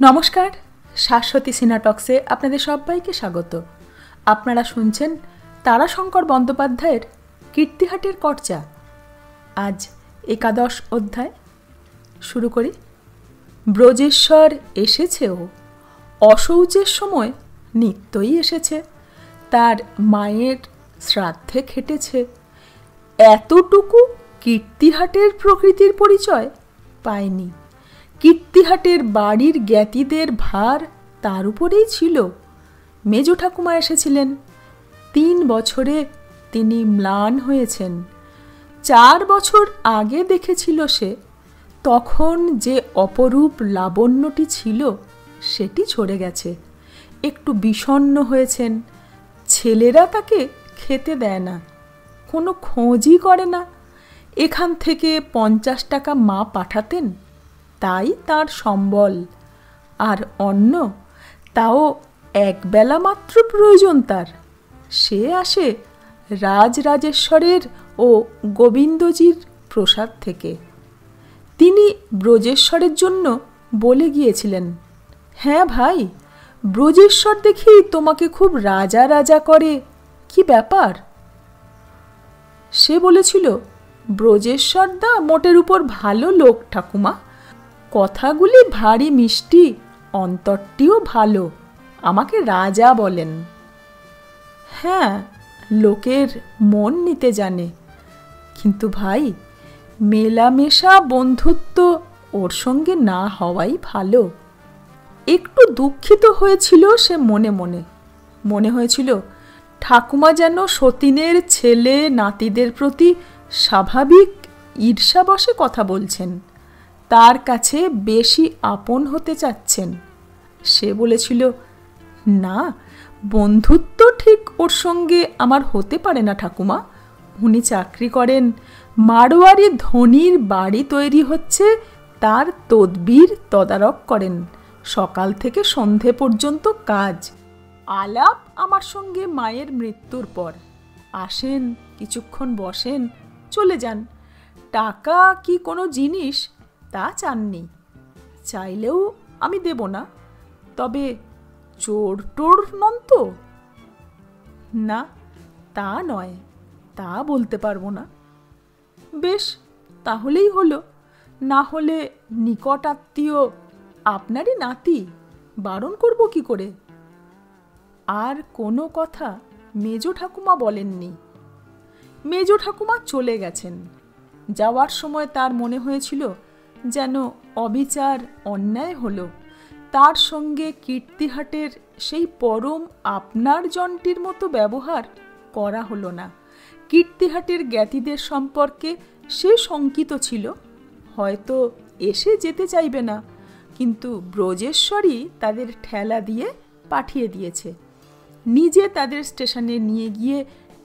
নমস্কার, শাশ্বতী সিনাটক্সে আপনাদের সবাইকে স্বাগত। আপনারা শুনছেন তারাশঙ্কর বন্দ্যোপাধ্যায়ের কীর্তিহাটের কর্চা। আজ একাদশ অধ্যায় শুরু করি। ব্রজেশ্বর এসেছেও, অশৌচের সময় নিত্যই এসেছে, তার মায়ের শ্রাদ্ধে খেটেছে। এতটুকু কীর্তিহাটের প্রকৃতির পরিচয় পায়নি। কীর্তিহাটের বাড়ির জ্ঞাতিদের ভার তার উপরেই ছিল। মেজ ঠাকুমা এসেছিলেন। 3 বছরে তিনি ম্লান হয়েছেন। 4 বছর আগে দেখেছিল সে, তখন যে অপরূপ লাবণ্যটি ছিল সেটি ঝরে গেছে। একটু বিষণ্ণ হয়েছেন। ছেলেরা তাকে খেতে দেয় না, কোনো খোঁজই করে না। এখান থেকে 50 টাকা মা পাঠাতেন, তাই তার সম্বল। আর অন্ন, তাও একবেলা মাত্র প্রয়োজন তার। সে আসে রাজরাজেশ্বরের ও গোবিন্দজির প্রসাদ থেকে। তিনি ব্রজেশ্বরের জন্য বলে গিয়েছিলেন, হ্যাঁ ভাই, ব্রজেশ্বর দেখি তোমাকে খুব রাজা রাজা করে, কি ব্যাপার? সে বলেছিল, ব্রজেশ্বর দা মোটের উপর ভালো লোক ঠাকুমা, কথাগুলি ভারী মিষ্টি, অন্তরটিও ভালো, আমাকে রাজা বলেন। হ্যাঁ, লোকের মন নিতে জানে, কিন্তু ভাই, মেলামেশা বন্ধুত্ব ওর সঙ্গে না হওয়াই ভালো। একটু দুঃখিত হয়েছিল সে মনে মনে। মনে হয়েছিল ঠাকুমা যেন সতীনের ছেলে নাতিদের প্রতি স্বাভাবিক ঈর্ষাবশে কথা বলছেন, তার কাছে বেশি আপন হতে চাচ্ছেন। সে বলেছিল, না, বন্ধুত্ব ঠিক ওর সঙ্গে আমার হতে পারে না ঠাকুমা। উনি চাকরি করেন, মারোয়ারি ধনির বাড়ি তৈরি হচ্ছে, তার তদবির তদারক করেন, সকাল থেকে সন্ধে পর্যন্ত কাজ। আলাপ আমার সঙ্গে মায়ের মৃত্যুর পর। আসেন, কিছুক্ষণ বসেন, চলে যান। টাকা কি কোনো জিনিস তা চাননি। চাইলেও আমি দেব না, তবে চোর টোর নন তো? না, তা নয়, তা বলতে পারবো না। বেশ, তাহলেই হলো। না হলে নিকট আত্মীয়, আপনারই নাতি, বারণ করব কি করে? আর কোনো কথা মেজ ঠাকুমা বলেননি। মেজ ঠাকুমা চলে গেছেন। যাওয়ার সময় তার মনে হয়েছিল যেন অবিচার, অন্যায় হলো। তার সঙ্গে কীর্তিহাটের সেই পরম আপনার জনটির মতো ব্যবহার করা হলো না। কীর্তিহাটের জ্ঞাতিদের সম্পর্কে সে শঙ্কিত ছিল, হয়তো এসে যেতে চাইবে না, কিন্তু ব্রজেশ্বরই তাদের ঠেলা দিয়ে পাঠিয়ে দিয়েছে। নিজে তাদের স্টেশনে নিয়ে গিয়ে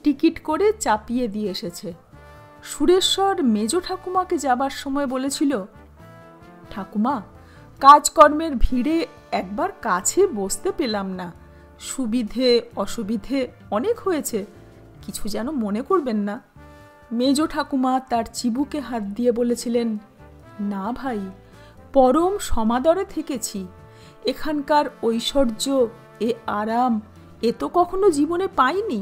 টিকিট করে চাপিয়ে দিয়ে এসেছে। সুরেশ্বর মেজ ঠাকুমাকে যাবার সময় বলেছিল, ঠাকুমা, কাজকর্মের ভিড়ে একবার কাছে বসতে পেলাম না, সুবিধে অসুবিধে অনেক হয়েছে, কিছু যেন মনে করবেন না। মেজ ঠাকুমা তার চিবুকে হাত দিয়ে বলেছিলেন, না ভাই, পরম সমাদরে থেকেছি। এখানকার ঐশ্বর্য, এ আরাম, এ তো কখনো জীবনে পাইনি।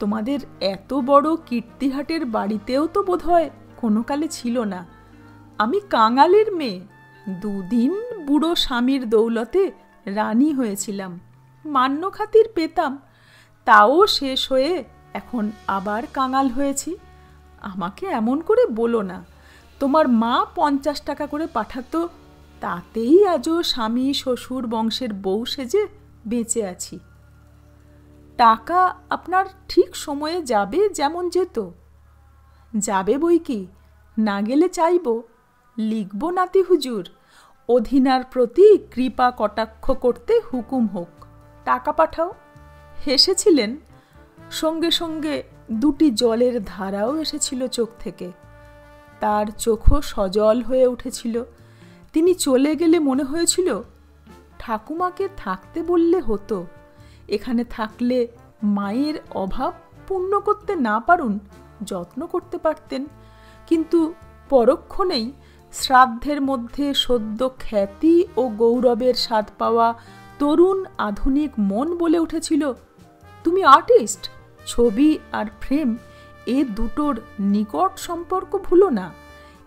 তোমাদের এত বড় কীর্তিহাটের বাড়িতেও তো বোধহয় কোনো কালে ছিল না। আমি কাঙালের মেয়ে, 2 দিন বুড়ো স্বামীর দৌলতে রানী হয়েছিলাম, মান্য খাতির পেতাম, তাও শেষ হয়ে এখন আবার কাঙাল হয়েছি। আমাকে এমন করে বলো না। তোমার মা 50 টাকা করে পাঠাতো, তাতেই আজও স্বামী শ্বশুর বংশের বউ সেজে বেঁচে আছি। টাকা আপনার ঠিক সময়ে যাবে, যেমন যেত। যাবে বই কি, না গেলে চাইব, লিখব নাতি হুজুর, অধীনার প্রতি কৃপা কটাক্ষ করতে হুকুম হোক, টাকা পাঠাও। হেসেছিলেন, সঙ্গে সঙ্গে 2টি জলের ধারাও এসেছিল চোখ থেকে। তার চোখও সজল হয়ে উঠেছিল। তিনি চলে গেলে মনে হয়েছিল, ঠাকুমাকে থাকতে বললে হতো। এখানে থাকলে মায়ের অভাব পূর্ণ করতে না পারুন, যত্ন করতে পারতেন। কিন্তু পরক্ষণেই শ্রাদ্ধের মধ্যে সদ্য খ্যাতি ও গৌরবের স্বাদ পাওয়া তরুণ আধুনিক মন বলে উঠেছিল, তুমি আর্টিস্ট। ছবি আর ফ্রেম এ দুটোর নিকট সম্পর্ক ভুলো না।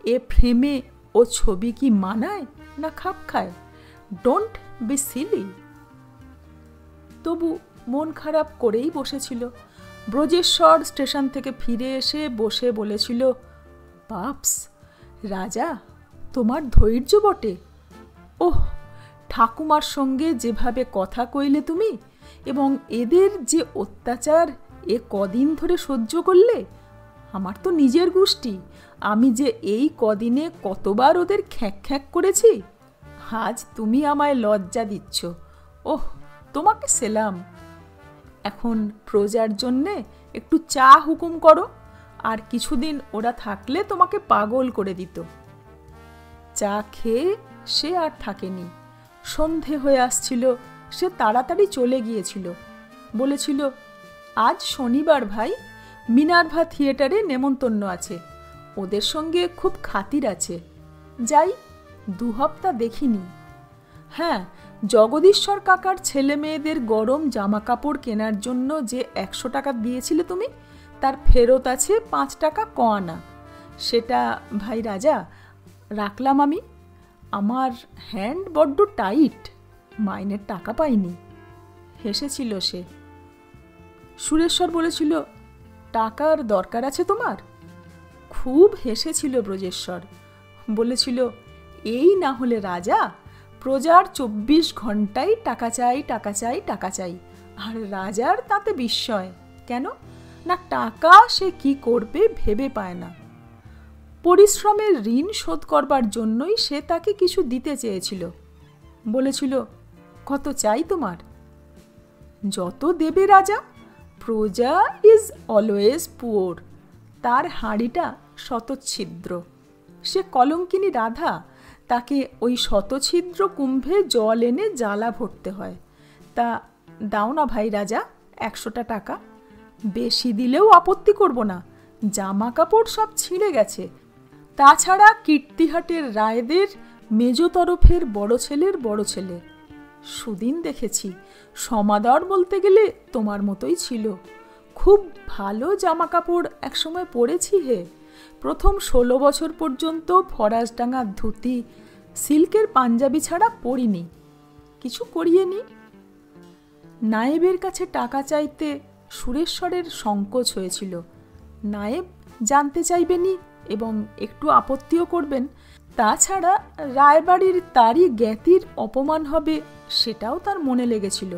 এ ফ্রেমে ও ছবি কি মানায় না খাপ খায়? Don't be silly. তবু মন খারাপ করেই বসেছিল। ব্রজেশ্বর স্টেশন থেকে ফিরে এসে বসে বলেছিল, পাপস, রাজা তোমার ধৈর্য বটে। ওহ, ঠাকুমার সঙ্গে যেভাবে কথা কইলে তুমি, এবং এদের যে অত্যাচার এ কদিন ধরে সহ্য করলে। আমার তো নিজের গোষ্ঠী, আমি যে এই কদিনে কতবার ওদের খ্যাঁক খ্যাঁক করেছি। আজ তুমি আমায় লজ্জা দিচ্ছ। ওহ, তোমাকে সেলাম। এখন প্রজার জন্যে একটু চা হুকুম করো, আর কিছুদিন ওরা থাকলে তোমাকে পাগল করে দিত। চা খেয়ে সে আর থাকেনি। সন্ধে হয়ে আসছিল, সে তাড়াতাড়ি চলে গিয়েছিল। বলেছিল, আজ শনিবার ভাই, মিনার্ভা থিয়েটারে নেমন্তন্ন আছে, ওদের সঙ্গে খুব খাতির আছে, যাই। 2 হপ্তা দেখিনি। হ্যাঁ, জগদীশ্বর কাকার ছেলে মেয়েদের গরম জামা কাপড় কেনার জন্য যে 100 টাকা দিয়েছিলে তুমি, তার ফেরত আছে 5 টাকা কয়ানা। সেটা ভাই রাজা রাখলাম আমি। আমার হ্যান্ড বড্ড টাইট, মাইনের টাকা পাইনি। হেসেছিল সে। সুরেশ্বর বলেছিল, টাকার দরকার আছে তোমার? খুব হেসেছিল ব্রজেশ্বর। বলেছিল, এই না হলে রাজা, প্রজার 24 ঘন্টাই টাকা চাই, টাকা চাই, টাকা চাই। আর রাজার তাতে বিস্ময়। কেন না, টাকা সে কি করবে ভেবে পায় না। পরিশ্রমের ঋণ শোধ করবার জন্যই সে তাকে কিছু দিতে চেয়েছিল। বলেছিল, কত চাই তোমার? যত দেবে রাজা। প্রজা ইজ অলওয়েজ পুওর। তার হাঁড়িটা শতচ্ছিদ্র। সে কলঙ্কিনী রাধা, তাকে ওই শতচ্ছিদ্র কুম্ভে জল এনে জ্বালা ভরতে হয়। তা দাও না ভাই রাজা 100টা টাকা। বেশি দিলেও আপত্তি করব না, জামা কাপড় সব ছিঁড়ে গেছে। তাছাড়া কীর্তিহাটের রায়দের মেজ তরফের বড় ছেলের বড় ছেলে। সুদিন দেখেছি, সমাদর বলতে গেলে তোমার মতোই ছিল। খুব ভালো জামা কাপড় একসময় পরেছি হে। প্রথম 16 বছর পর্যন্ত ফরাসডাঙ্গার ধুতি, সিল্কের পাঞ্জাবি ছাড়া পরিনি, কিছু করিয়ে নি। নায়েবের কাছে টাকা চাইতে সুরেশ্বরের সংকোচ হয়েছিল। নায়েব জানতে চাইবেনি এবং একটু আপত্তিও করবেন। তাছাড়া রায়বাড়ির তারই জ্ঞাতির অপমান হবে, সেটাও তার মনে লেগেছিল।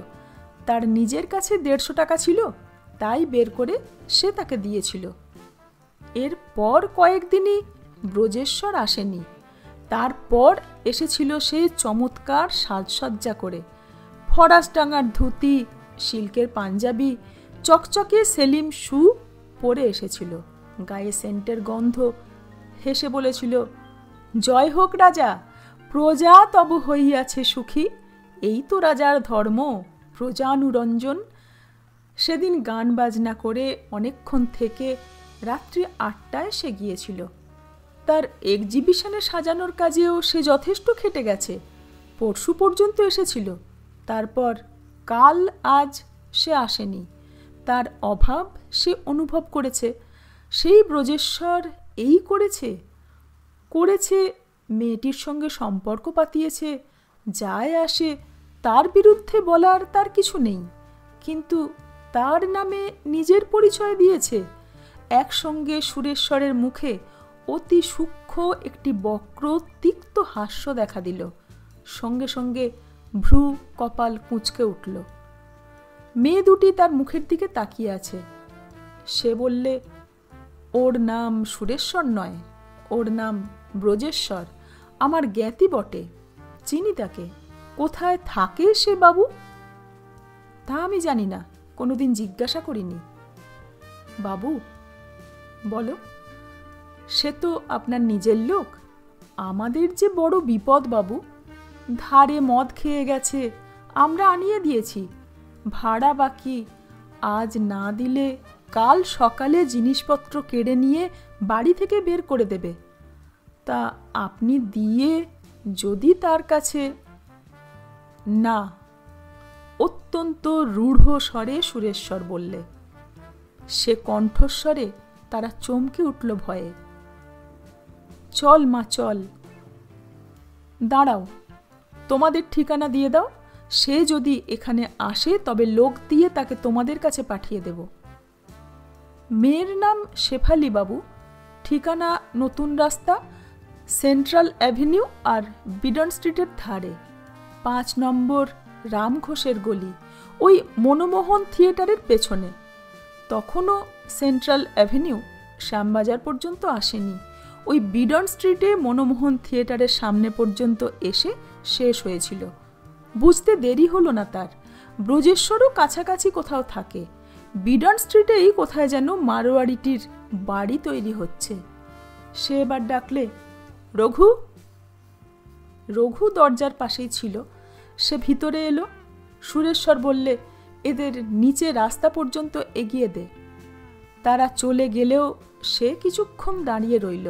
তার নিজের কাছে 150 টাকা ছিল, তাই বের করে সে তাকে দিয়েছিল। এরপর কয়েকদিনই ব্রজেশ্বর আসেনি। তারপর এসেছিল সে চমৎকার সাজসজ্জা করে, ফরাসডাঙ্গার ধুতি, সিল্কের পাঞ্জাবি, চকচকে সেলিম শু পরে এসেছিল, গায়ে সেন্টের গন্ধ। হেসে বলেছিল, জয় হোক রাজা, প্রজা তব হইয়াছে সুখী। এই তো রাজার ধর্ম, প্রজানুরঞ্জন। সেদিন গান বাজনা করে অনেকক্ষণ থেকে রাত্রি 8টায় সে গিয়েছিল। তার এক্সিবিশনে সাজানোর কাজেও সে যথেষ্ট খেটে গেছে। পরশু পর্যন্ত এসেছিল, তারপর কাল আজ সে আসেনি। তার অভাব সে অনুভব করেছে। সেই ব্রজেশ্বর এই করেছে, মেয়েটির সঙ্গে সম্পর্ক পাতিয়েছে, যায় আসে, তার বিরুদ্ধে বলার তার কিছু নেই। কিন্তু তার নামে নিজের পরিচয় দিয়েছে। একসঙ্গে সুরেশ্বরের মুখে অতি সূক্ষ্ম একটি বক্র তিক্ত হাস্য দেখা দিল। সঙ্গে সঙ্গে ভ্রু কপাল কুঁচকে উঠল। মেয়ে দুটি তার মুখের দিকে তাকিয়ে আছে। সে বললে, ওর নাম সুরেশ্বর নয়, ওর নাম ব্রজেশ্বর। আমার জ্ঞাতি বটে, চিনি তাকে। কোথায় থাকে সে বাবু? তা আমি জানি না, কোনোদিন জিজ্ঞাসা করিনি। বাবু? বলো। সে তো আপনার নিজের লোক। আমাদের যে বড় বিপদ বাবু। ধারে মদ খেয়ে গেছে, আমরা আনিয়ে দিয়েছি। ভাড়া বাকি, আজ না দিলে কাল সকালে জিনিসপত্র কেড়ে নিয়ে বাড়ি থেকে বের করে দেবে। তা আপনি দিয়ে যদি তার কাছে। না, অত্যন্ত রূঢ় স্বরে সুরেশ্বর বললে। সে কণ্ঠস্বরে তারা চমকে উঠল ভয়ে। চল মা, চল। দাঁড়াও, তোমাদের ঠিকানা দিয়ে দাও, সে যদি এখানে আসে তবে লোক দিয়ে তাকে তোমাদের কাছে পাঠিয়ে দেব। মেয়ের নাম শেফালি বাবু, ঠিকানা নতুন রাস্তা, সেন্ট্রাল অ্যাভিনিউ আর বিডন স্ট্রিটের ধারে, 5 নম্বর রাম ঘোষের গলি, ওই মনমোহন থিয়েটারের পেছনে। তখনও সেন্ট্রাল অ্যাভিনিউ শ্যামবাজার পর্যন্ত আসেনি, ওই বিডন স্ট্রিটে মনমোহন থিয়েটারের সামনে পর্যন্ত এসে শেষ হয়েছিল। বুঝতে দেরি হলো না তার, ব্রজেশ্বরও কাছাকাছি কোথাও থাকে। বিডন স্ট্রিটেই কোথায় যেন মারোয়ারিটির বাড়ি তৈরি হচ্ছে। সে এবার ডাকলে, রঘু। রঘু দরজার পাশেই ছিল। সে ভিতরে এলো। সুরেশ্বর বললে, এদের নিচে রাস্তা পর্যন্ত এগিয়ে দে। তারা চলে গেলেও সে কিছুক্ষণ দাঁড়িয়ে রইল।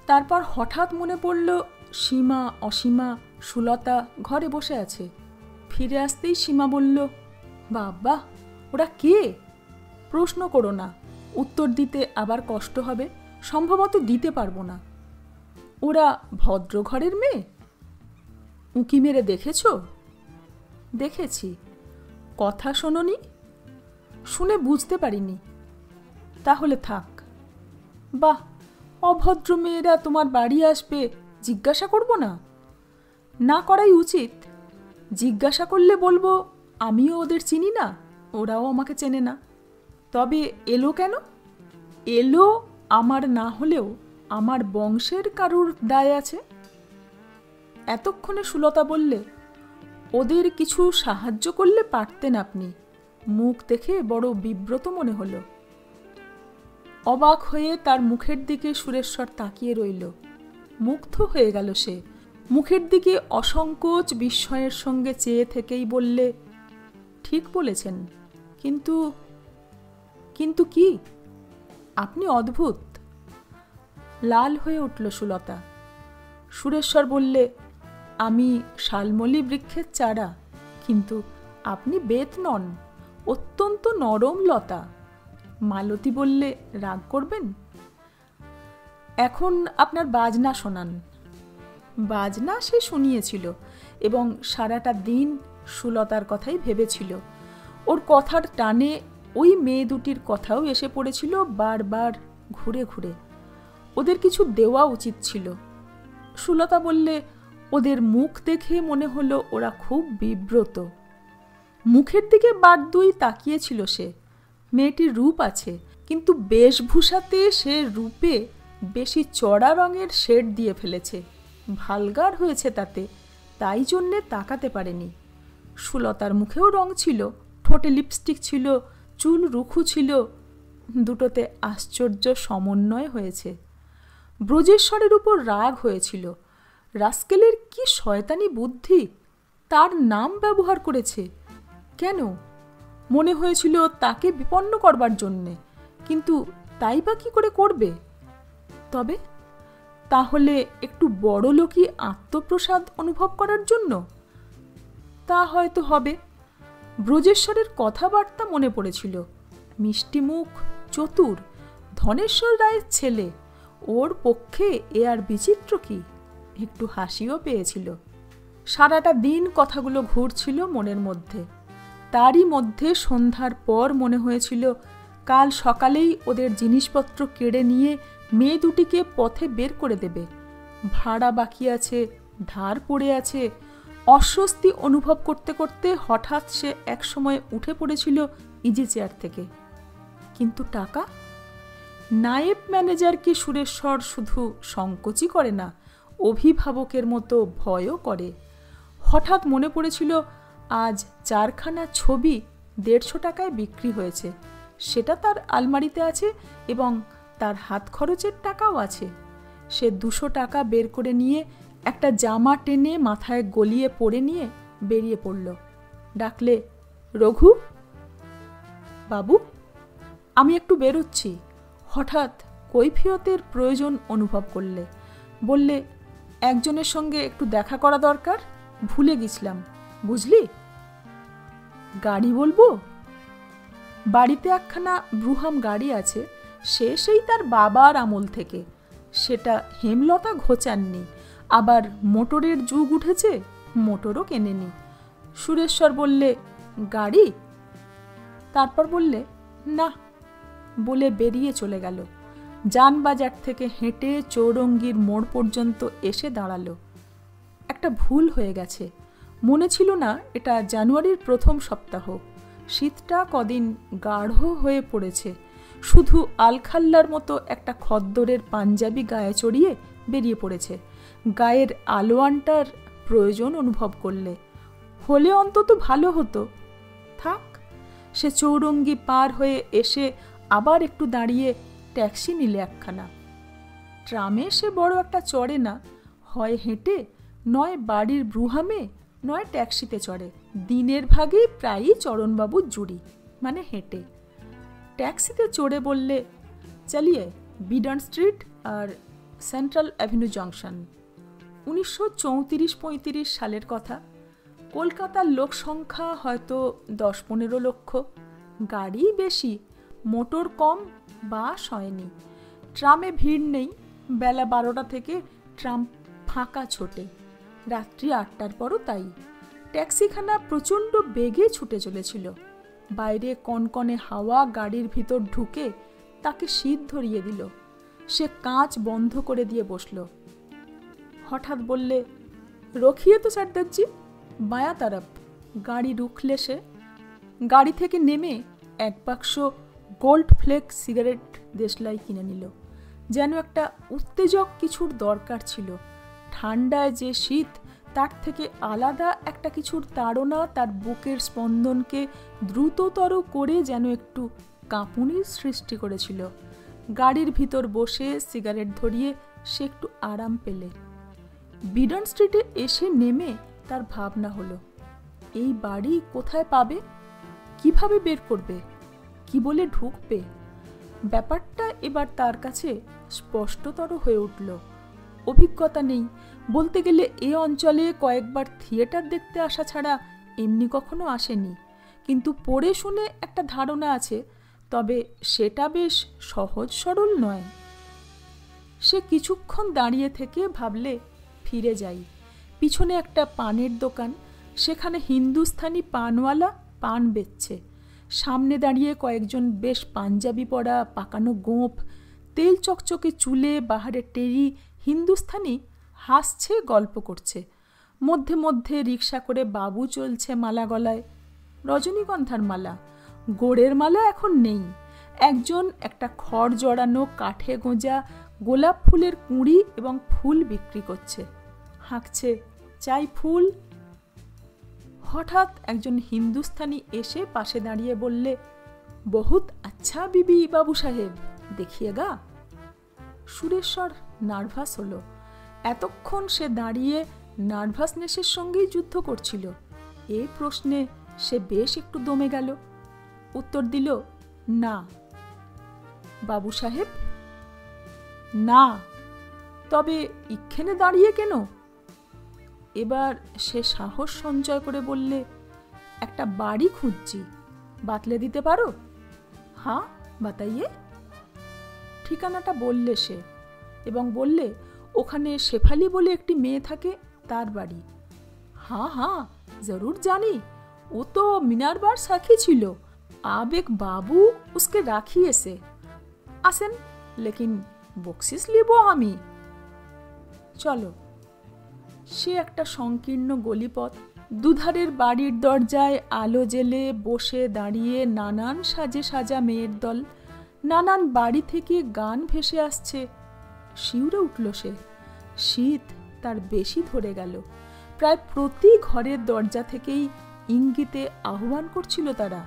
তারপর হঠাৎ মনে পড়ল সীমা, অসীমা, সুলতা ঘরে বসে আছে। ফিরে আসতেই সীমা বলল, বাবা, ওরা কে? প্রশ্ন করো না, উত্তর দিতে আবার কষ্ট হবে, সম্ভবত দিতে পারবো না। ওরা ভদ্র ঘরের মেয়ে? উঁকি মেরে দেখেছ? দেখেছি। কথা শোনোনি? শুনে বুঝতে পারিনি। তাহলে থাক। বাহ, অভদ্র মেয়েরা তোমার বাড়ি আসবে, জিজ্ঞাসা করব না? না করাই উচিত। জিজ্ঞাসা করলে বলবো আমিও ওদের চিনি না, ওরাও আমাকে চেনে না। তবে এলো কেন? এলো আমার না হলেও আমার বংশের কারুর দায় আছে। এতক্ষণে সুলতা বললে, ওদের কিছু সাহায্য করলে পারতেন আপনি। মুখ দেখে বড় বিব্রত মনে হলো। অবাক হয়ে তার মুখের দিকে সুরেশ্বর তাকিয়ে রইল। মুগ্ধ হয়ে গেল সে। মুখের দিকে অসংকোচ বিস্ময়ের সঙ্গে চেয়ে থেকেই বললে, ঠিক বলেছেন, কিন্তু। কিন্তু কি? আপনি অদ্ভুত। লাল হয়ে উঠল সুলতা। সুরেশ্বর বললে, আমি শালমলি বৃক্ষের চারা, কিন্তু আপনি বেত নন, অত্যন্ত নরম লতা। মালতী বললে, রাগ করবেন? এখন আপনার বাজনা শোনান। বাজনা সে শুনিয়েছিল এবং সারাটা দিন সুলতার কথাই ভেবেছিল। ওর কথার টানে ওই মেয়ে দুটির কথাও এসে পড়েছিল বারবার ঘুরে ঘুরে। ওদের কিছু দেওয়া উচিত ছিল। সুলতা বললে, ওদের মুখ দেখে মনে হলো ওরা খুব বিব্রত। মুখের দিকে বার দুই তাকিয়েছিল সে। মেয়েটির রূপ আছে, কিন্তু বেশভূষাতে সে রূপে বেশি চড়া রঙের শেড দিয়ে ফেলেছে, ভালগার হয়েছে তাতে, তাই জন্যে তাকাতে পারেনি। সুলতার মুখেও রং ছিল, ঠোঁটে লিপস্টিক ছিল, চুল রুখু ছিল, দুটোতে আশ্চর্য সমন্বয় হয়েছে। ব্রজেশ্বরের উপর রাগ হয়েছিল। রাস্কেলের কি শয়তানি বুদ্ধি! তার নাম ব্যবহার করেছে কেন? মনে হয়েছিল তাকে বিপন্ন করবার জন্যে, কিন্তু তাই বা কি করে করবে? তবে তাহলে একটু বড় লোকই আত্মপ্রসাদ অনুভব করার জন্য? তা হয়তো হবে। ব্রজেশ্বরের কথাবার্তা মনে পড়েছিল। মিষ্টিমুখ, চতুর, ধনেশ্বর রায়ের ছেলে। ওর পক্ষে এ আর বিচিত্র কি? একটু হাসিও পেয়েছিল। সারাটা দিন কথাগুলো ঘুরছিল মনের মধ্যে। তারই মধ্যে সন্ধ্যার পর মনে হয়েছিল কাল সকালেই ওদের জিনিসপত্র কেড়ে নিয়ে মেয়ে দুটিকে পথে বের করে দেবে। ভাড়া বাকি আছে, ধার পড়ে আছে। অস্বস্তি অনুভব করতে করতে হঠাৎ সে একসময় উঠে পড়েছিল ইজি চেয়ার থেকে। কিন্তু টাকা? নায়েব ম্যানেজারকে সুরেশ্বর শুধু সংকোচই করে না, অভিভাবকের মতো ভয়ও করে। হঠাৎ মনে পড়েছিল আজ 4খানা ছবি 150 টাকায় বিক্রি হয়েছে। সেটা তার আলমারিতে আছে এবং তার হাত খরচের টাকাও আছে। সে 200 টাকা বের করে নিয়ে একটা জামা টেনে মাথায় গলিয়ে পরে নিয়ে বেরিয়ে পড়ল। ডাকলে, রঘু। বাবু, আমি একটু বেরোচ্ছি। হঠাৎ কৈফিয়তের প্রয়োজন অনুভব করলে। বললে, একজনের সঙ্গে একটু দেখা করা দরকার, ভুলে গেছিলাম, বুঝলি? গাড়ি বলবো? বাড়িতে একখানা ব্রুহাম গাড়ি আছে, সেই তার বাবার আমল থেকে। সেটা হেমলতা ঘোচাননি, আবার মোটরের যুগ উঠেছে, মোটরও কেনেনি। সুরেশ্বর বললে, গাড়ি? তারপর বললে, না, বলে বেরিয়ে চলে গেল। জানবাজার থেকে হেঁটে চৌরঙ্গীর মোড় পর্যন্ত এসে দাঁড়ালো। একটা ভুল হয়ে গেছে। মনে ছিল না এটা জানুয়ারির প্রথম সপ্তাহ। শীতটা কদিন গাঢ় হয়ে পড়েছে। শুধু আলখাল্লার মতো একটা খদ্দরের পাঞ্জাবি গায়ে চড়িয়ে বেরিয়ে পড়েছে। গায়ের আলোয়ানটার প্রয়োজন অনুভব করলে। হলে অন্তত ভালো হতো। থাক, সে চৌরঙ্গি পার হয়ে এসে আবার একটু দাঁড়িয়ে ট্যাক্সি নিলে একখানা। ট্রামে সে বড় একটা চড়ে না, হয় হেঁটে, নয় বাড়ির ব্রুহামে, নয় ট্যাক্সিতে চড়ে। দিনের ভাগেই প্রায়ই চরণবাবুর জুড়ি, মানে হেঁটে। ট্যাক্সিতে চড়ে বললে, চালিয়ে বিডন স্ট্রিট আর সেন্ট্রাল অ্যাভিনিউ জংশন। 1934-35 সালের কথা। কলকাতার লোক সংখ্যা হয়তো 10-15 লক্ষ। গাড়ি বেশি, মোটর কম, বাস হয়নি। ট্রামে ভিড় নেই। বেলা 12টা থেকে ট্রাম ফাঁকা ছোটে, রাত্রি 8টার পরও তাই। ট্যাক্সিখানা প্রচণ্ড বেগে ছুটে চলেছিল। বাইরে কনকনে হাওয়া গাড়ির ভিতর ঢুকে তাকে শীত ধরিয়ে দিল। সে কাঁচ বন্ধ করে দিয়ে বসল। হঠাৎ বললে, রখিয়ে তো সর্দারজি, বায়া তরফ। গাড়ি রুখলে সে। গাড়ি থেকে নেমে এক বাক্স গোল্ড ফ্লেক সিগারেট দেশলাই কিনে নিল। যেন একটা উত্তেজক কিছুর দরকার ছিল। ঠান্ডায় যে শীত, তার থেকে আলাদা একটা কিছুর তাড়না তার বুকের স্পন্দনকে দ্রুততর করে যেন একটু কাঁপুনির সৃষ্টি করেছিল। গাড়ির ভিতর বসে সিগারেট ধরিয়ে সে একটু আরাম পেলে। বিডন স্ট্রিটে এসে নেমে তার ভাবনা হলো, এই বাড়ি কোথায় পাবে, কিভাবে বের করবে, কি বলে ঢুকবে? ব্যাপারটা এবার তার কাছে স্পষ্টতর হয়ে উঠল। অভিজ্ঞতা নেই, বলতে গেলে এ অঞ্চলে কয়েকবার থিয়েটার দেখতে আসা ছাড়া এমনি কখনো আসেনি। কিন্তু পড়ে শুনে একটা ধারণা আছে, তবে সেটা বেশ সহজ সরল নয়। সে কিছুক্ষণ দাঁড়িয়ে থেকে ভাবলে, ফিরে যাই। পিছনে একটা পানের দোকান, সেখানে হিন্দুস্থানি পানওয়ালা পান বেচছে। সামনে দাঁড়িয়ে কয়েকজন বেশ পাঞ্জাবি পরা পাকানো গোঁফ, তেল চকচকে চুলে, বাহারে টেরি হিন্দুস্থানি হাসছে, গল্প করছে। মধ্যে মধ্যে রিকশা করে বাবু চলছে মালা গলায়, রজনীগন্ধার মালা। গোড়ের মালা এখন নেই। একজন একটা খড় জড়ানো কাঠে গোঁজা গোলাপ ফুলের কুঁড়ি এবং ফুল বিক্রি করছে, হাঁকছে, চাই ফুল। হঠাৎ একজন হিন্দুস্থানি এসে পাশে দাঁড়িয়ে বললে, বহুত আচ্ছা বিবি বাবু সাহেব, দেখিয়েগা। সুরেশ্বর নার্ভাস হলো। এতক্ষণ সে দাঁড়িয়ে নার্ভাসনেসের সঙ্গেই যুদ্ধ করছিল। এই প্রশ্নে সে বেশ একটু দমে গেল। উত্তর দিল, না। বাবু সাহেব? না। তবে ইক্ষেনে দাঁড়িয়ে কেন? এবার সে সাহস সঞ্চয় করে বললে, একটা বাড়ি খুঁজছি, বাতলে দিতে পারো? হ্যাঁ, বাতাইয়ে। ঠিকানাটা বললে সে, এবং বললে, ওখানে শেফালি বলে একটি মেয়ে থাকে, তার বাড়ি। हाँ हाँ जरूर जानी, वो तो মিনারবার সাথী ছিল। अब एक बाबू उसके राखिए से আসেন, লেকিন বকশিস লিব আমি। চলো। সে একটা সংকীর্ণ গলিপথ, দুধারের বাড়ির দরজায় আলো জেলে বসে দাঁড়িয়ে নানান সাজে সাজা মেয়ের দল, নানান বাড়ি থেকে গান ভেসে আসছে। শিউরে উঠল সে। শীত তার বেশি ধরে গেল। প্রায় প্রতি ঘরের দরজা থেকেই ইঙ্গিতে আহ্বান করছিল তারা।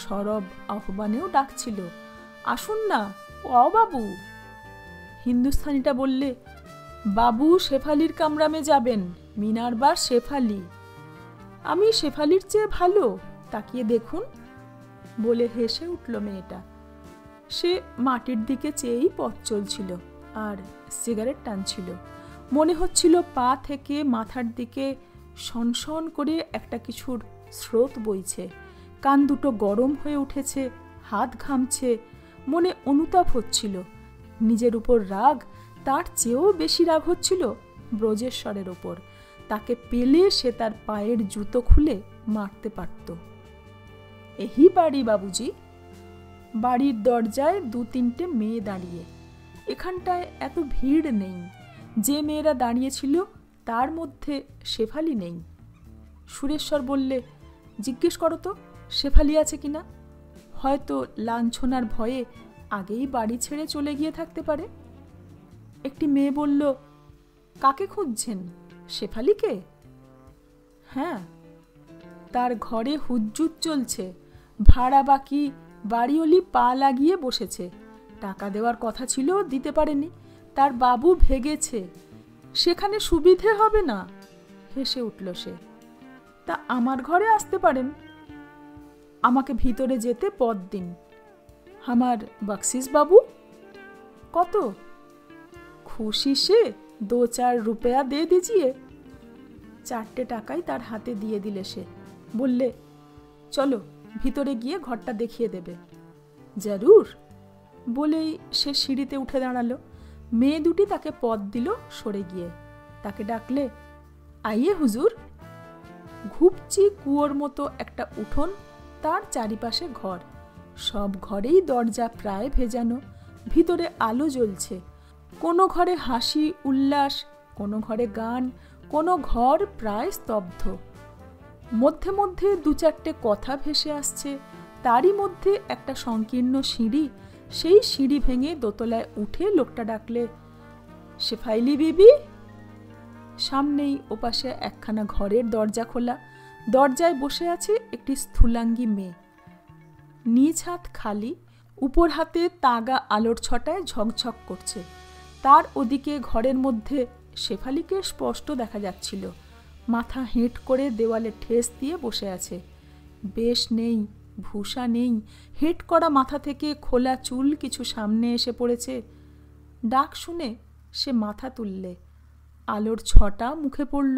সরব আহ্বানেও ডাকছিল, আসুন না ও বাবু। হিন্দুস্থানিটা বললে, বাবু শেফালির কামরামে যাবেন, মিনারবার শেফালি। আমি শেফালির চেয়ে ভালো, তাকিয়ে দেখুন, বলে হেসে উঠল মেয়েটা। সে মাটির দিকে চেয়েই পথ চলছিল আর সিগারেট টানছিল। মনে হচ্ছিল পা থেকে মাথার দিকে সনসন করে একটা কিছুর স্রোত বইছে, কান দুটো গরম হয়ে উঠেছে, হাত ঘামছে, মনে অনুতাপ হচ্ছিল। নিজের উপর রাগ, তার চেয়েও বেশি রাগ হচ্ছিল ব্রজেশ্বরের ওপর। তাকে পেলে সে তার পায়ের জুতো খুলে মারতে পারত। এই বাড়ি বাবুজি। বাড়ির দরজায় 2-3টে মেয়ে দাঁড়িয়ে। এখানটায় এত ভিড় নেই। যে মেয়েরা দাঁড়িয়েছিল তার মধ্যে শেফালি নেই। সুরেশ্বর বললে, জিজ্ঞেস করো তো শেফালি আছে কিনা। হয়তো লাঞ্ছনার ভয়ে আগেই বাড়ি ছেড়ে চলে গিয়ে থাকতে পারে। একটি মেয়ে বলল, কাকে খুঁজছেন, শেফালিকে? হ্যাঁ। তার ঘরে হুজ্জুত চলছে, ভাড়া বাকি, বাড়িওলি পা লাগিয়ে বসেছে। টাকা দেওয়ার কথা ছিল, দিতে পারেনি। তার বাবু ভেগেছে, সেখানে সুবিধে হবে না। হেসে উঠল সে। তা আমার ঘরে আসতে পারেন। আমাকে ভিতরে যেতে পথ দিন। আমার বকশিস বাবু? কত? খুশি সে 2-4 রুপয়া দে দিজিয়ে। 4টে টাকাই তার হাতে দিয়ে দিলে সে। বললে, চলো ভিতরে গিয়ে ঘরটা দেখিয়ে দেবে। জরুর। বলেই সে সিঁড়িতে উঠে দাঁড়ালো। মেয়ে দুটি তাকে পথ দিল সরে গিয়ে। তাকে ডাকলে, আইয়ে হুজুর। ঘুপচি কুয়োর মতো একটা উঠোন, তার চারিপাশে ঘর। সব ঘরেই দরজা প্রায় ভেজানো, ভিতরে আলো জ্বলছে। কোনো ঘরে হাসি উল্লাস, কোনো ঘরে গান, কোনো ঘর প্রায় স্তব্ধ। মধ্যে মধ্যে 2-4টে কথা ভেসে আসছে। তারই মধ্যে একটা সংকীর্ণ সিঁড়ি। সেই সিঁড়ি ভেঙে দোতলায় উঠে লোকটা ডাকলে, শেফাইলি বিবি। সামনেই ওপাশে একখানা ঘরের দরজা খোলা। দরজায় বসে আছে একটি স্থূলাঙ্গী মেয়ে। নিজ হাত খালি, উপর হাতে তাগা আলোর ছটায় ঝকঝক করছে। তার ওদিকে ঘরের মধ্যে শেফালিকে স্পষ্ট দেখা যাচ্ছিল। মাথা হেঁট করে দেওয়ালে ঠেস দিয়ে বসে আছে। বেশ নেই, ভূষা নেই। হেঁট করা মাথা থেকে খোলা চুল কিছু সামনে এসে পড়েছে। ডাক শুনে সে মাথা তুললে। আলোর ছটা মুখে পড়ল।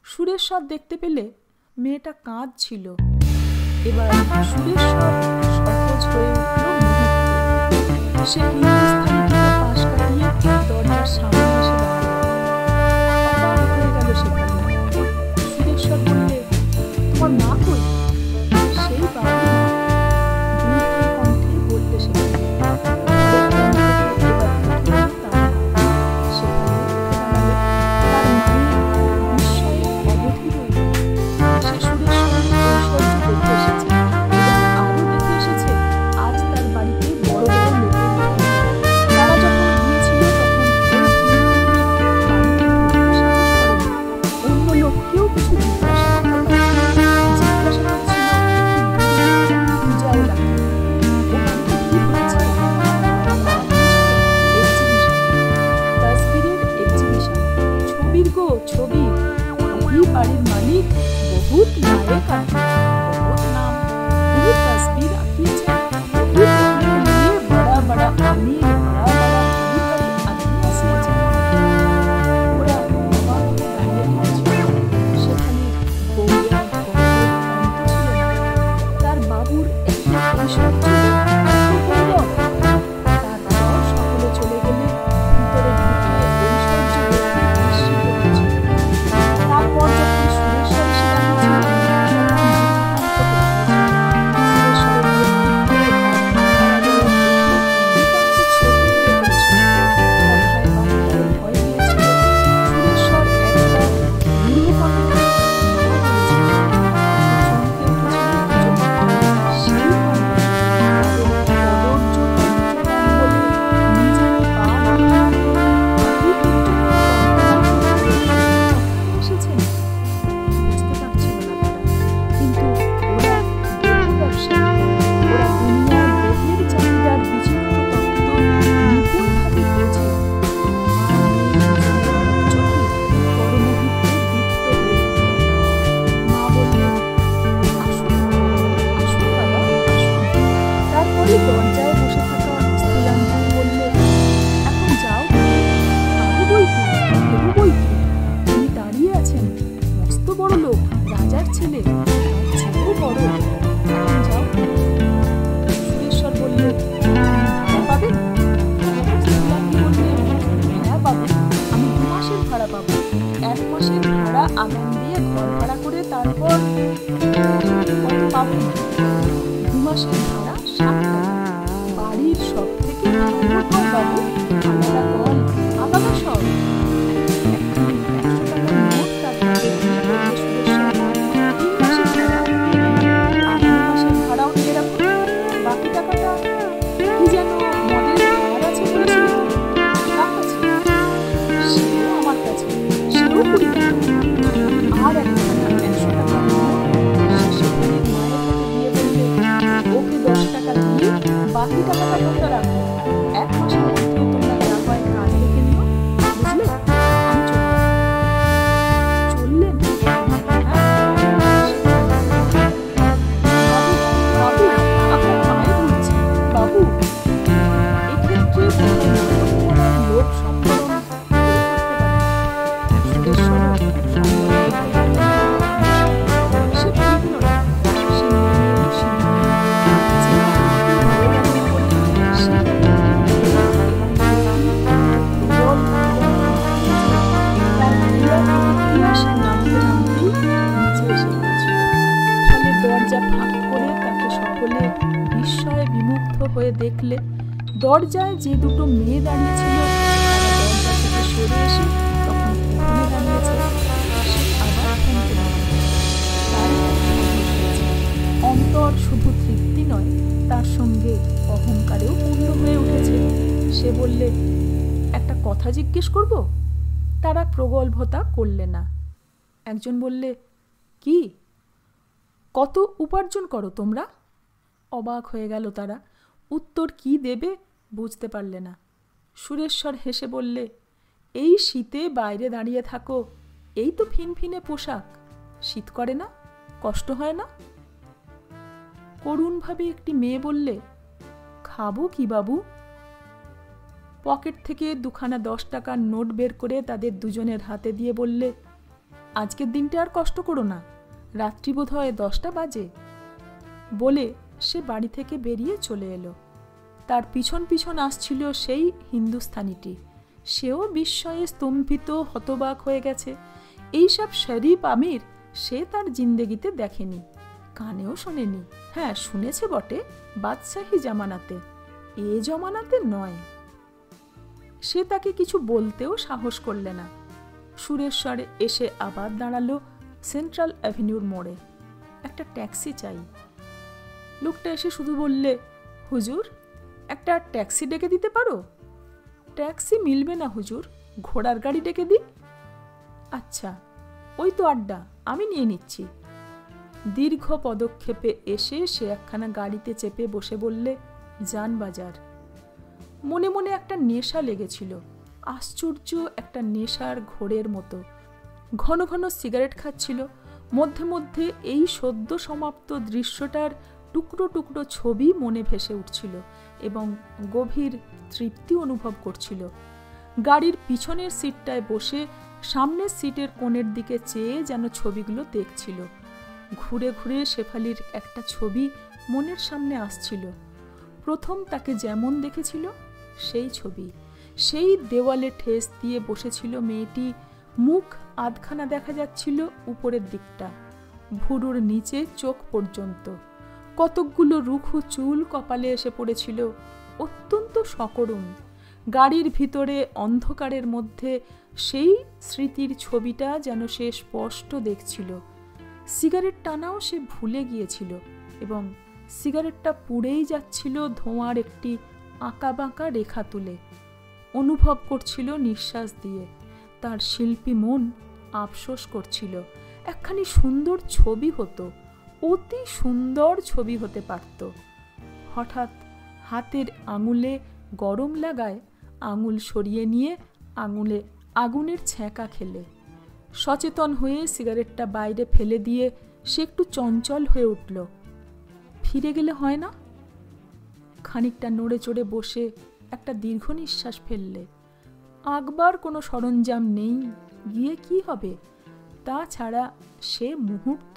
সুরেশ্বর দেখতে পেলে মেয়েটা কাঁদছিল। এবার সুরেশ্বর সহজ হয়ে উঠল মুহূর্তে। সে হিন্দুস্থানিটিকে পাশ কাটিয়ে দরজার সামনে এসে দাঁড়াল। অবাক হয়ে গেল সেখানে। সুরেশ্বর বললে, তোমার মা কই? সেই বাড়ি মা। দুই কণ্ঠে বললে সেখানে। করে তারপর কত পাবেন? 2 মাসের ভাড়া 7 টাকা। বাড়ির সব থেকে ভালো ঘর বাবু, আলাদা কল, আলাদা সব। একখানি 100 টাকার নোট তার হাতে দিয়ে বললে সুরেশ্বর, 3 মাসের ভাড়া, আগামী মাসের ভাড়াও নিয়ে রাখুন। বাকি টাকাটা কি যেন মদের ধার আছে বলেছিল, কার কাছে? সেও আমার কাছে, সেও 20 টাকা। আর একখানা 100 টাকার নোট শেফালির মায়ের হাতে দিয়ে বললে, ওকে 10 টাকা দিয়ে বাকি টাকাটা তোমরা রাখো। 1 মাসের মধ্যে তোমরা যা হয় কাজ দেখে নিও, বুঝলে? আমি চললেন। বাবু, আপনার পায়ে ধরছি বাবু। এক্ষেত্রে লোক সম্বরণ দরজা ফাঁক করে তাকে সকলে বিস্ময়ে বিমুগ্ধ হয়ে দেখলে। দরজায় যে দুটো মেয়ে দাঁড়িয়েছিল তারা দরজা থেকে সরে এসে তখন ওখানে দাঁড়িয়েছে। সে আবার থমকে দাঁড়ালো। তার অন্তর শুধু তৃপ্তি নয়, তার সঙ্গে অহংকারেও পূর্ণ হয়ে উঠেছে। সে বললে, একটা কথা জিজ্ঞেস করব? তারা প্রগল্ভতা করলে না। একজন বললে, কি? কত উপার্জন করো তোমরা? অবাক হয়ে গেল তারা। উত্তর কি দেবে বুঝতে পারলে না। সুরেশ্বর হেসে বললে, এই শীতে বাইরে দাঁড়িয়ে থাকো, এই তো ফিনফিনে পোশাক, শীত করে না? কষ্ট হয় না? করুণভাবে একটি মেয়ে বললে, খাবো কি বাবু? পকেট থেকে 2খানা 10 টাকার নোট বের করে তাদের দুজনের হাতে দিয়ে বললে, আজকের দিনটা আর কষ্ট করো না, রাত্রি বোধ হয় 10টা বাজে। বলে সে বাড়ি থেকে বেরিয়ে চলে এলো। তার পিছন পিছন আসছিল সেই হিন্দুস্থানিটি। সেও বিস্ময়ে স্তম্ভিত, হতবাক হয়ে গেছে। এইসব শরীফ আমির সে তার জিন্দেগিতে দেখেনি, কানেও শোনেনি। হ্যাঁ, শুনেছে বটে, বাদশাহী জামানাতে, এ জমানাতে নয়। সে তাকে কিছু বলতেও সাহস করলে না। সুরেশ্বর এসে আবার দাঁড়ালো সেন্ট্রাল অ্যাভিনিউর মোড়ে। একটা ট্যাক্সি চাই। লোকটা এসে শুধু বললে, হুজুর, একটা ট্যাক্সি ডেকে দিতে পারো? ট্যাক্সি মিলবে না হুজুর, ঘোড়ার গাড়ি ডেকে দিই। আচ্ছা, ওই তো আড্ডা, আমি নিয়ে নিচ্ছি। দীর্ঘ পদক্ষেপে এসে সে একখানা গাড়িতে চেপে বসে বললে, যান বাজার। মনে মনে একটা নেশা লেগেছিল, আশ্চর্য একটা নেশার ঘোরের মতো। ঘন ঘন সিগারেট খাচ্ছিল। মধ্যে মধ্যে এই সদ্য সমাপ্ত দৃশ্যটার টুকরো টুকরো ছবি মনে ভেসে উঠছিল এবং গভীর তৃপ্তি অনুভব করছিল। গাড়ির পিছনের সিটটায় বসে সামনের সিটের কোণের দিকে চেয়ে যেন ছবিগুলো দেখছিল। ঘুরে ঘুরে শেফালির একটা ছবি মনের সামনে আসছিল। প্রথম তাকে যেমন দেখেছিল সেই ছবি। সেই দেওয়ালে ঠেস দিয়ে বসেছিল মেয়েটি, মুখ আধখানা দেখা যাচ্ছিল উপরের দিকটা, ভুরুর নিচে চোখ পর্যন্ত। কতকগুলো রুখো চুল কপালে এসে পড়েছিল, অত্যন্ত সকরুণ। গাড়ির ভিতরে অন্ধকারের মধ্যে সেই স্মৃতির ছবিটা যেন সে স্পষ্ট দেখছিল। সিগারেট টানাও সে ভুলে গিয়েছিল এবং সিগারেটটা পুড়েই যাচ্ছিল ধোঁয়ার একটি আঁকাবাঁকা রেখা তুলে। অনুভব করছিল নিঃশ্বাস দিয়ে। তার শিল্পী মন আফসোস করছিল, একখানি সুন্দর ছবি হতো, অতি সুন্দর ছবি হতে পারত। হঠাৎ হাতের আঙুলে গরম লাগায় আঙুল সরিয়ে নিয়ে আঙুলে আগুনের ছ্যাঁকা খেলে। সচেতন হয়ে সিগারেটটা বাইরে ফেলে দিয়ে সে একটু চঞ্চল হয়ে উঠল। ফিরে গেলে হয় না? খানিকটা নড়ে চড়ে বসে একটা দীর্ঘ নিঃশ্বাস ফেললে। আঁকবার কোনো সরঞ্জাম নেই, গিয়ে কি হবে? তাছাড়া সে মুহূর্ত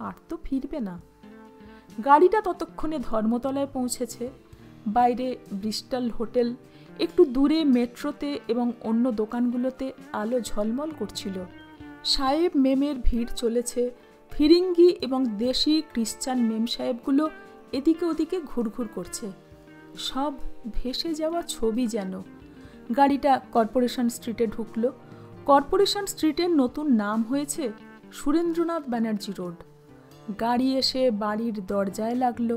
আর তো ফিরবে না। গাড়িটা ততক্ষণে ধর্মতলায় পৌঁছেছে। বাইরে ব্রিস্টল হোটেল, একটু দূরে মেট্রোতে এবং অন্য দোকানগুলোতে আলো ঝলমল করছিল। সাহেব মেমের ভিড় চলেছে। ফিরিঙ্গি এবং দেশি খ্রিস্টান মেম সাহেবগুলো এদিকে ওদিকে ঘুরঘুর করছে। সব ভেসে যাওয়া ছবি যেন। গাড়িটা কর্পোরেশন স্ট্রিটে ঢুকল। কর্পোরেশন স্ট্রিটের নতুন নাম হয়েছে সুরেন্দ্রনাথ ব্যানার্জি রোড। গাড়ি এসে বাড়ির দরজায় লাগলো।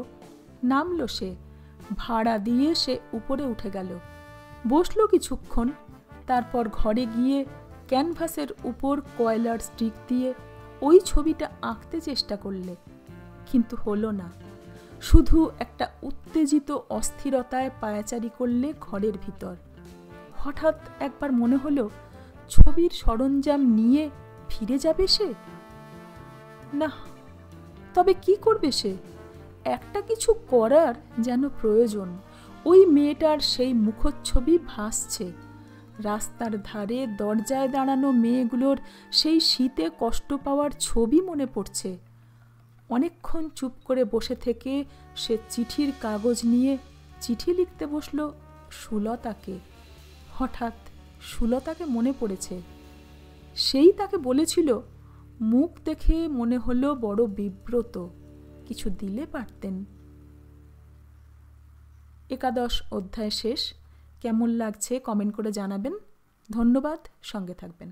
নামলো সে, ভাড়া দিয়ে সে উপরে উঠে গেল। বসলো কিছুক্ষণ, তারপর ঘরে গিয়ে ক্যানভাসের উপর কয়লার স্টিক দিয়ে ওই ছবিটা আঁকতে চেষ্টা করলে, কিন্তু হলো না। শুধু একটা উত্তেজিত অস্থিরতায় পায়াচারি করলে ঘরের ভিতর। হঠাৎ একবার মনে হলো ছবির সরঞ্জাম নিয়ে ফিরে যাবে সে। না, তবে কি করবে সে? একটা কিছু করার যেন প্রয়োজন। ওই মেয়েটার সেই মুখচ্ছবি ভাসছে। রাস্তার ধারে দরজায় দাঁড়ানো মেয়েগুলোর সেই শীতে কষ্ট পাওয়ার ছবি মনে পড়ছে। অনেকক্ষণ চুপ করে বসে থেকে সে চিঠির কাগজ নিয়ে চিঠি লিখতে বসল সুলতাকে। হঠাৎ সুলতাকে মনে পড়েছে, সেই তাকে বলেছিল, মুখ দেখে মনে হলো বড় বিব্রত, কিছু দিলে পারতেন। 11 অধ্যায় শেষ। কেমন লাগছে কমেন্ট করে জানাবেন। ধন্যবাদ, সঙ্গে থাকবেন।